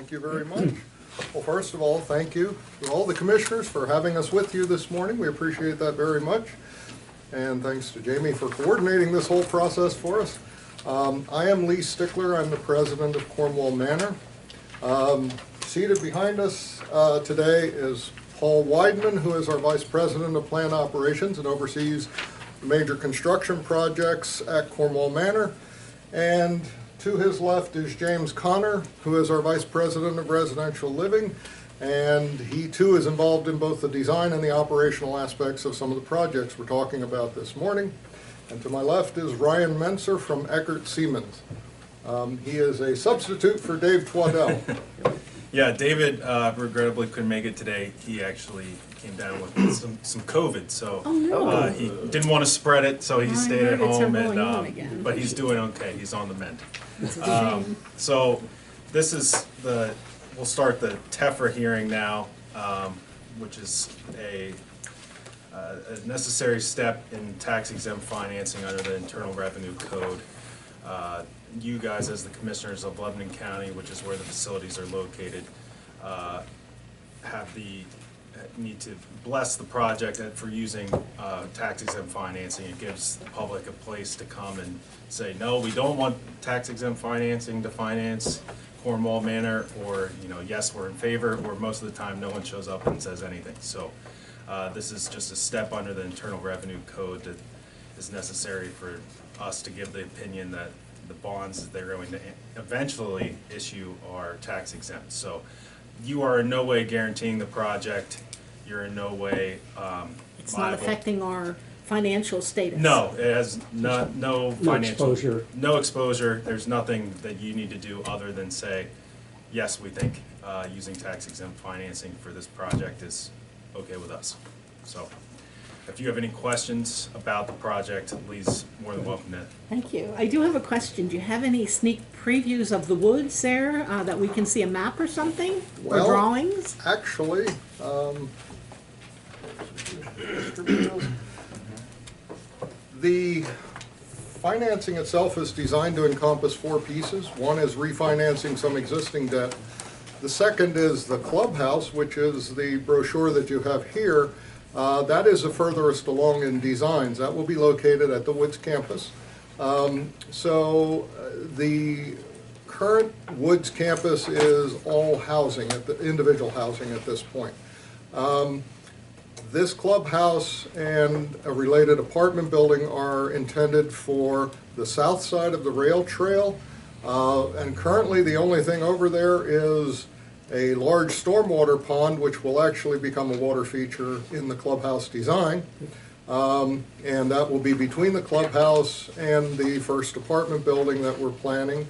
Thank you very much. Well, first of all, thank you to all the commissioners for having us with you this morning. We appreciate that very much. And thanks to Jamie for coordinating this whole process for us. I am Lee Stickler. I'm the president of Cornwall Manor. Seated behind us today is Paul Weidman, who is our vice president of plant operations and oversees major construction projects at Cornwall Manor. And to his left is James Connor, who is our Vice President of Residential Living, and he too is involved in both the design and the operational aspects of some of the projects we're talking about this morning. And to my left is Ryan Menser from Eckert Seamans. He is a substitute for Dave Twaddell. Yeah, David regrettably couldn't make it today. He actually came down with some COVID, so he didn't want to spread it, so he stayed at home. And but he's doing okay. He's on the mend. So this is we'll start the TEFRA hearing now, which is a necessary step in tax-exempt financing under the Internal Revenue Code. You guys, as the commissioners of Lebanon County, which is where the facilities are located, need to bless the project for using tax-exempt financing. It gives the public a place to come and say, no, we don't want tax-exempt financing to finance Cornwall Manor, or yes, we're in favor, or most of the time no one shows up and says anything. So this is just a step under the Internal Revenue Code that is necessary for us to give the opinion that the bonds that they're going to eventually issue are tax exempt. So you are in no way guaranteeing the project. You're in no way it's liable. Not affecting our financial status. No, it has no financial exposure. No exposure. There's nothing that you need to do other than say, yes, we think using tax exempt financing for this project is okay with us. So if you have any questions about the project, please, more than welcome to. Thank you. I do have a question. Do you have any sneak previews of the woods there that we can see a map or something? Well, or drawings? Actually, the financing itself is designed to encompass 4 pieces. One is refinancing some existing debt. The second is the clubhouse, which is the brochure that you have here. That is the furthest along in designs. That will be located at the Woods campus. The current Woods campus is all housing, individual housing at this point. This clubhouse and a related apartment building are intended for the south side of the rail trail. And currently the only thing over there is a large stormwater pond, which will actually become a water feature in the clubhouse design. And that will be between the clubhouse and the first apartment building that we're planning.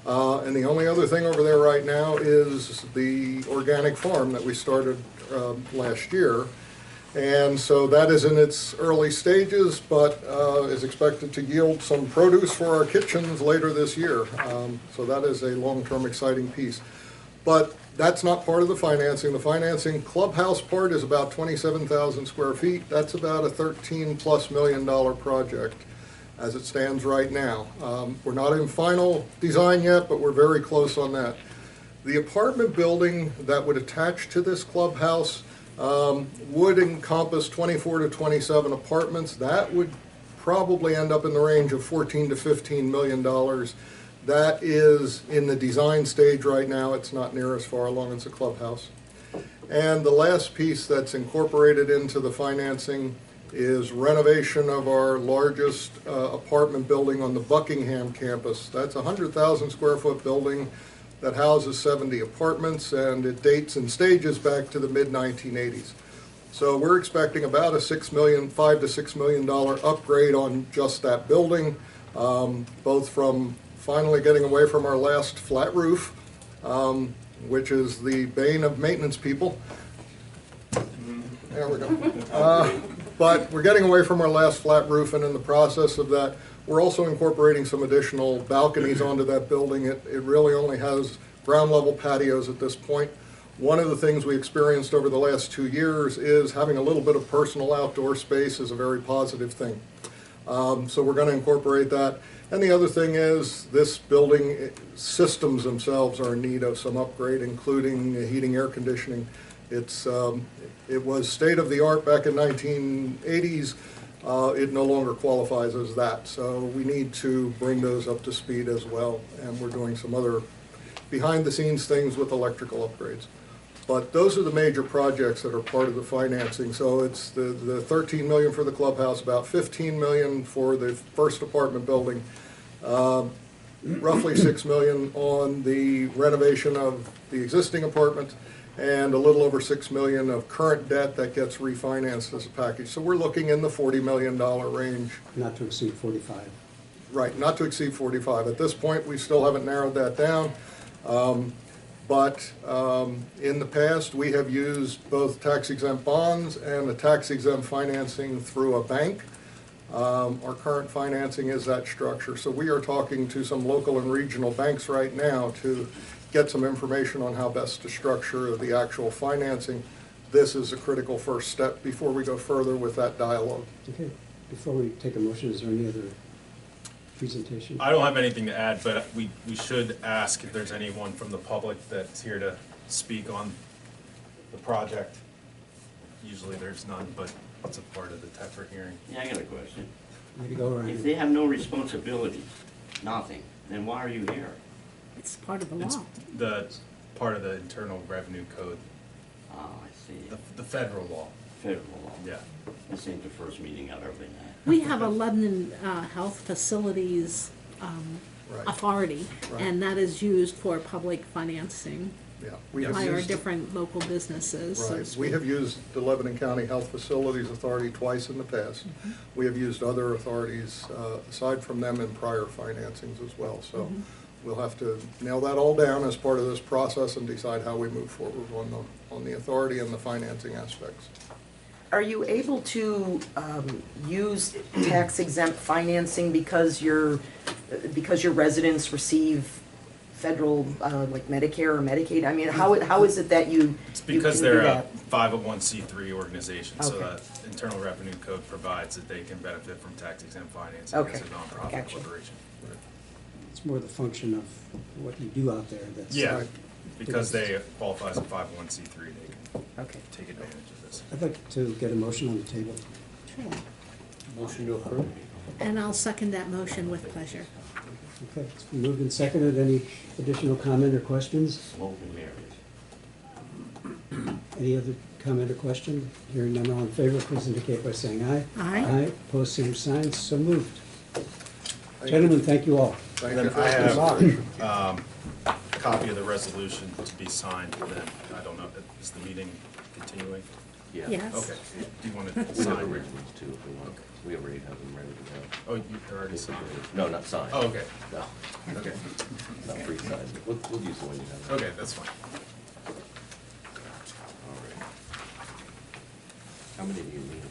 And the only other thing over there right now is the organic farm that we started last year. And so that is in its early stages, but is expected to yield some produce for our kitchens later this year. So that is a long-term exciting piece. But that's not part of the financing. The financing clubhouse part is about 27,000 square feet. That's about a $13+ million project as it stands right now. We're not in final design yet, but we're very close on that. The apartment building that would attach to this clubhouse would encompass 24 to 27 apartments. That would probably end up in the range of $14 to $15 million. That is in the design stage right now. It's not near as far along as the clubhouse. And the last piece that's incorporated into the financing is renovation of our largest apartment building on the Buckingham Campus. That's a 100,000 square foot building that houses 70 apartments, and it dates in stages back to the mid-1980s. So we're expecting about a $5 to $6 million upgrade on just that building, both from finally getting away from our last flat roof, which is the bane of maintenance people. There we go. But we're getting away from our last flat roof, and in the process of that, we're also incorporating some additional balconies onto that building. It really only has ground level patios at this point. One of the things we experienced over the last 2 years is having a little bit of personal outdoor space is a very positive thing. So we're going to incorporate that. And the other thing is, this building systems themselves are in need of some upgrade, including heating, air conditioning. It was state-of-the-art back in 1980s. It no longer qualifies as that, so we need to bring those up to speed as well, and we're doing some other behind-the-scenes things with electrical upgrades. But those are the major projects that are part of the financing. So it's the 13 million for the clubhouse, about 15 million for the first apartment building, roughly 6 million on the renovation of the existing apartment, and a little over 6 million of current debt that gets refinanced as a package. So we're looking in the $40 million range. Not to exceed 45. Right, not to exceed 45. At this point, we still haven't narrowed that down. But in the past, we have used both tax-exempt bonds and the tax-exempt financing through a bank. Our current financing is that structure. So we are talking to some local and regional banks right now to get some information on how best to structure the actual financing. This is a critical first step before we go further with that dialogue. Okay, before we take a motion, is there any other presentation? I don't have anything to add, but we should ask if there's anyone from the public that's here to speak on the project. Usually there's none, but it's a part of the TEFRA hearing. Yeah, I got a question. Way to go, Ryan. If they have no responsibilities, nothing, then why are you here? It's part of the It's law. the part of the Internal Revenue Code, Oh, I see. the federal law. Federal law. Yeah. This ain't the first meeting I've ever been at. We have a Lebanon Health Facilities Right. Authority, Right. and that is used for public financing Yeah, we have by our used, different local businesses, so to right, speak. we have used the Lebanon County Health Facilities Authority twice in the past. We have used other authorities aside from them in prior financings as well. So we'll have to nail that all down as part of this process and decide how we move forward on the authority and the financing aspects. Are you able to use tax-exempt financing because your residents receive federal, like Medicare or Medicaid? I mean, how is it that you It's because you can do they're a that? 501c3 organization, so Okay. that Internal Revenue Code provides that they can benefit from tax-exempt financing Okay. as a nonprofit Gotcha. corporation. It's more the function of what you do out there that's. Yeah, Right. because they qualify as a 501c3, they can Okay. take advantage of this. I'd like to get a motion on the table. Sure. Motion to approve. And I'll second that motion with pleasure. Okay, it's been moved and seconded. Any additional comment or questions? Smoke and mirrors. Any other comment or question? Hearing none, all in favor, please indicate by saying aye. Aye. Aye, opposed, same sign, so moved. Thank Gentlemen, thank you all. Thank And you then for I your have consideration. a copy of the resolution to be signed, and then, I don't know, is the meeting continuing? Yeah. Yes. Okay, do you want to We have sign? originals too, if we want. We already have them ready to go. Oh, you're already signed? No, not signed. Oh, okay, No, okay, not pre-signed. We'll use the one you have. okay, that's fine. All right. How many do you need?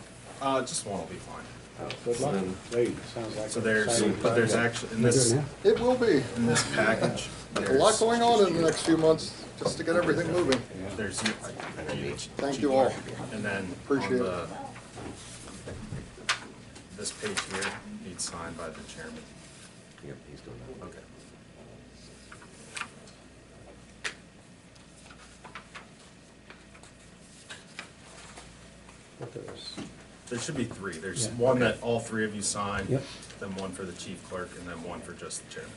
Just one will be fine. Good luck. So there's actually, in this, Now? It will be. in this package, A lot there's, going on in the next few months just to get everything moving. there's, Thank you all. and then Appreciate on it. the, this page here needs signed by the chairman. Yep, he's doing that. Okay. There should be three. There's Yeah. one that all three of you sign. Yep. Then one for the chief clerk, and then one for just the chairman.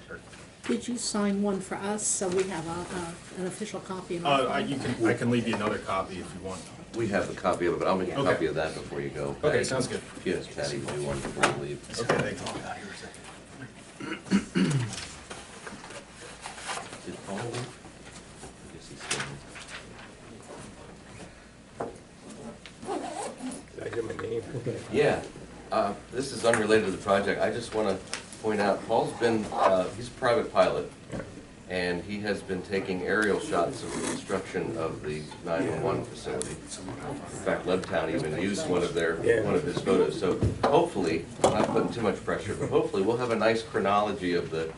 Or- Did you sign one for us, so we have an official copy? in our file? I can leave you another copy if you want. We have a copy of it, but I'll make a Okay. copy of that before you go. Okay, Patty, sounds good. If you ask Patty to do one before you leave. Okay, thank you. Did Paul leave? I guess he's still. Okay. Yeah, this is unrelated to the project. I just want to point out, Paul's been, he's a private pilot, and he has been taking aerial shots of the construction of the 911 facility. In fact, Levtown even used one of his photos. So hopefully, I'm not putting too much pressure, but hopefully we'll have a nice chronology of the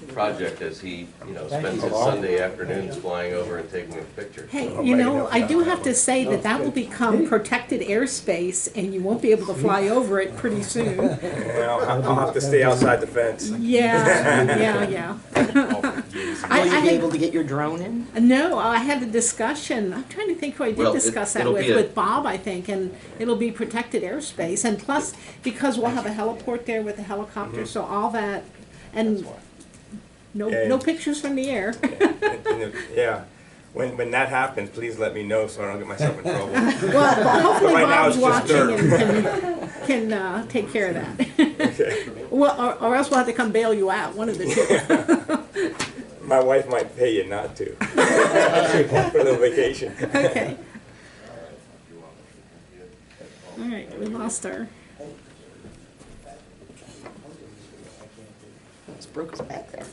project as he, spends his Sunday afternoons flying over and taking a picture. Hey, you know, I do have to say that that will become protected airspace, and you won't be able to fly over it pretty soon. Well, I'll have to stay outside the fence. Yeah. Will you be able to get your drone in? No, I had a discussion, I'm trying to think who I did Well, discuss that it'll be with Bob, I think, and it'll be protected airspace, and plus, because we'll have a heliport there with a helicopter, so all that, and no pictures from the air. Yeah. When that happens, please let me know so I don't get myself in trouble. Well, hopefully Right now Bob's it's just watching dirt. and can take care of that. Okay. Well, or else we'll have to come bail you out, one of the two. My wife might pay you not to. For a little vacation. Okay. All right, we lost our. It's Brooks back there.